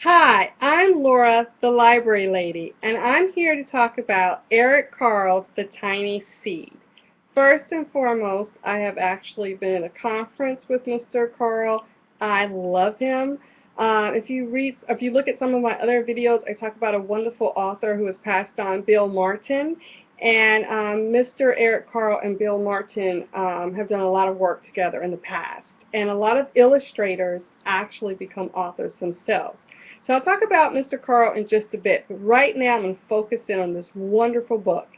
Hi, I'm Laura, the library lady, and I'm here to talk about Eric Carle's The Tiny Seed. First and foremost, I have actually been at a conference with Mr. Carle. I love him. If you look at some of my other videos, I talk about a wonderful author who has passed on, Bill Martin. And Mr. Eric Carle and Bill Martin have done a lot of work together in the past. And a lot of illustrators actually become authors themselves. So I'll talk about Mr. Carle in just a bit, but right now I'm going to focus in on this wonderful book.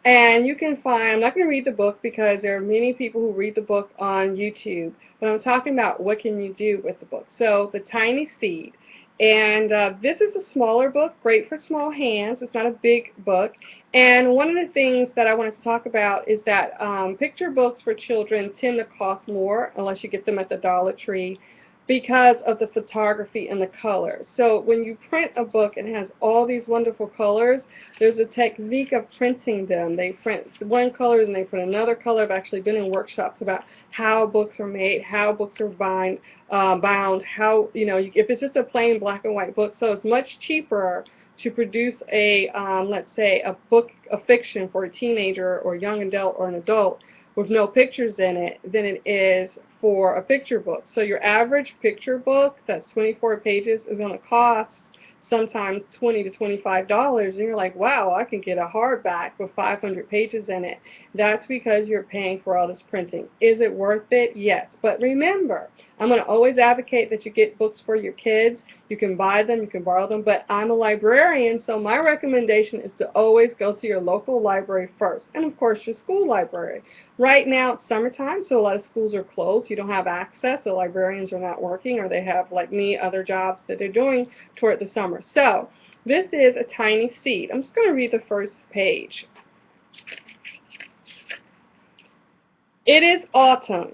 And you can find, I'm not going to read the book because there are many people who read the book on YouTube, but I'm talking about what can you do with the book. So The Tiny Seed. And this is a smaller book, great for small hands. It's not a big book. And one of the things that I wanted to talk about is that picture books for children tend to cost more unless you get them at the Dollar Tree because of the photography and the colors. So when you print a book and it has all these wonderful colors, there's a technique of printing them. They print one color and they print another color. I've actually been in workshops about how books are made, how books are bound, how, if it's just a plain black and white book. So it's much cheaper to produce let's say, a book of fiction for a teenager or young adult or an adult with no pictures in it than it is for a picture book. So your average picture book that's 24 pages is going to cost sometimes $20 to $25, and you're like, wow, I can get a hardback with 500 pages in it. That's because you're paying for all this printing. Is it worth it? Yes. But remember, I'm going to always advocate that you get books for your kids. You can buy them, you can borrow them, but I'm a librarian, so my recommendation is to always go to your local library first, and of course your school library. Right now it's summertime, so a lot of schools are closed. You don't have access. The librarians are not working, or they have, like me, other jobs that they're doing toward the summer. So this is A Tiny Seed. I'm just going to read the first page. It is autumn.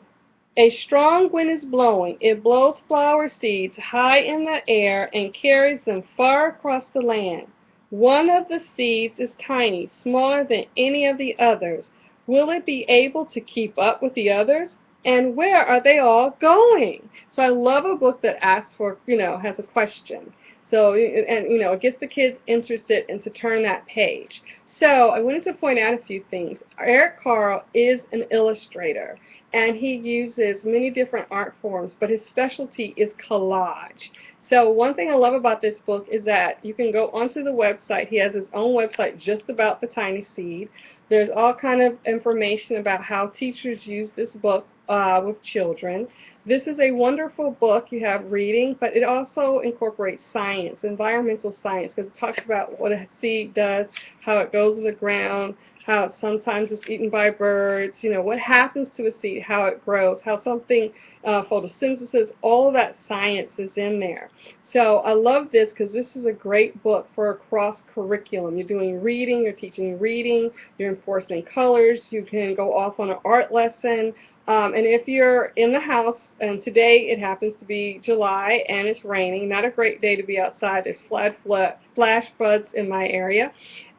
A strong wind is blowing. It blows flower seeds high in the air and carries them far across the land. One of the seeds is tiny, smaller than any of the others. Will it be able to keep up with the others? And where are they all going? So I love a book that asks for, has a question. So, and it gets the kids interested and to turn that page. So I wanted to point out a few things. Eric Carle is an illustrator, and he uses many different art forms, but his specialty is collage. So one thing I love about this book is that you can go onto the website. He has his own website just about the tiny seed. There's all kind of information about how teachers use this book with children. This is a wonderful book. You have reading, but it also incorporates science, environmental science, because it talks about what a seed does, how it goes in the ground, how sometimes it's eaten by birds, what happens to a seed, how it grows, how something, photosynthesis, all of that science is in there. So I love this because this is a great book for a cross curriculum. You're doing reading, you're teaching reading, you're enforcing colors, you can go off on an art lesson. And if you're in the house, and today it happens to be July and it's raining, not a great day to be outside. There's flash floods in my area.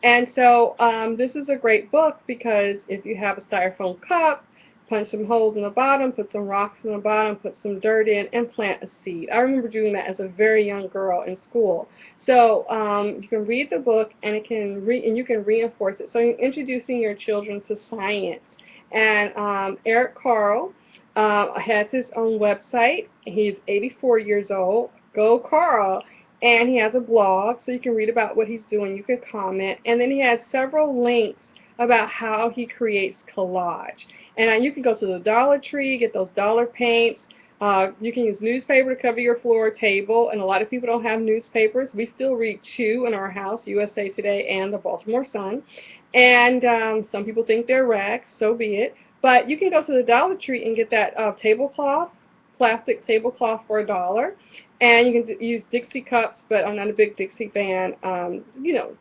And so this is a great book because if you have a styrofoam cup, punch some holes in the bottom, put some rocks in the bottom, put some dirt in, and plant a seed. I remember doing that as a very young girl in school. So you can read the book, and and you can reinforce it. So you're introducing your children to science. And Eric Carle has his own website. He's 84 years old. Go Carle! And he has a blog, so you can read about what he's doing. You can comment. And then he has several links about how he creates collage. And you can go to the Dollar Tree, get those dollar paints. You can use newspaper to cover your floor or table, and a lot of people don't have newspapers. We still read two in our house, USA Today and the Baltimore Sun. And some people think they're rags, so be it. But you can go to the Dollar Tree and get that tablecloth, plastic tablecloth for $1. And you can use Dixie cups, but I'm not a big Dixie fan.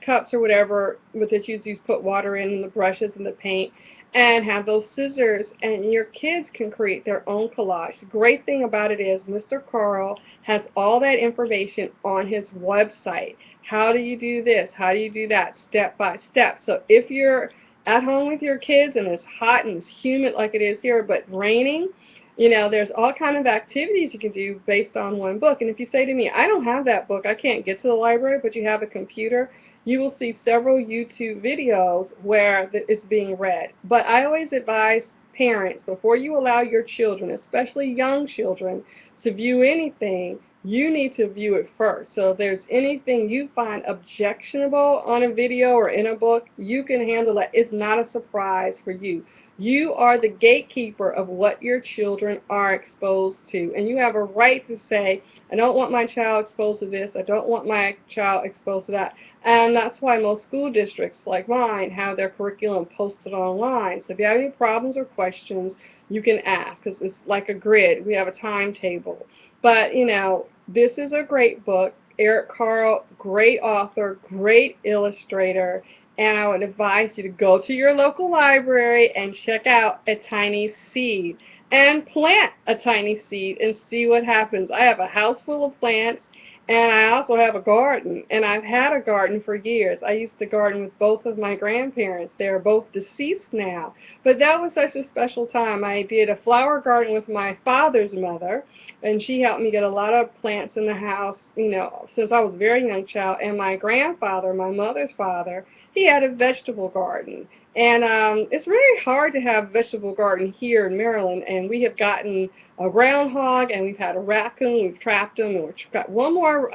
Cups or whatever, but that you put water in and the brushes and the paint, and have those scissors, and your kids can create their own collage. The great thing about it is Mr. Carle has all that information on his website. How do you do this? How do you do that? Step by step. So if you're at home with your kids and it's hot and it's humid like it is here, but raining, You know, there's all kind of activities you can do based on one book. And if you say to me, I don't have that book, I can't get to the library, but you have a computer, you will see several YouTube videos where it's being read. But I always advise parents, before you allow your children, especially young children, to view anything, you need to view it first. So if there's anything you find objectionable on a video or in a book, you can handle that. It's not a surprise for you. You are the gatekeeper of what your children are exposed to. And you have a right to say, I don't want my child exposed to this. I don't want my child exposed to that. And that's why most school districts like mine have their curriculum posted online. So if you have any problems or questions, you can ask, because it's like a grid. We have a timetable. But, you know, this is a great book. Eric Carle, great author, great illustrator, and I would advise you to go to your local library and check out A Tiny Seed and plant a tiny seed and see what happens. I have a house full of plants, and I also have a garden, and I've had a garden for years. I used to garden with both of my grandparents. They're both deceased now, but that was such a special time. I did a flower garden with my father's mother, and she helped me get a lot of plants in the house, you know, since I was a very young child. And my grandfather, my mother's father, he had a vegetable garden. And it's really hard to have a vegetable garden here in Maryland. And we have gotten a groundhog, and we've had a raccoon. We've trapped them, and we've got one more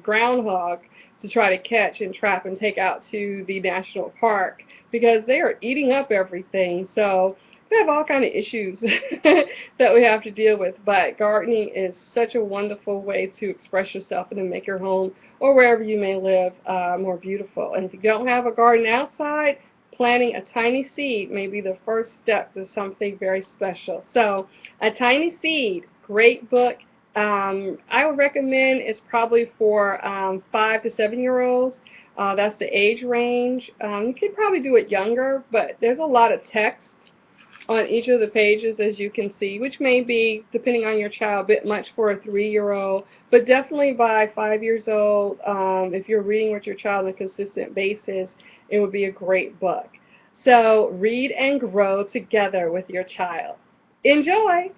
groundhog to try to catch and trap and take out to the national park because they are eating up everything. So we have all kind of issues that we have to deal with. But gardening is such a wonderful way to express yourself and to make your home or wherever you may live more beautiful. And if you don't have a garden outside, planting a tiny seed may be the first step to something very special. So, A Tiny Seed, great book. I would recommend it's probably for 5 to 7 year olds. That's the age range. You could probably do it younger, but there's a lot of text on each of the pages, as you can see, which may be, depending on your child, a bit much for a 3-year-old, but definitely by 5 years old, if you're reading with your child on a consistent basis, it would be a great book. So read and grow together with your child. Enjoy!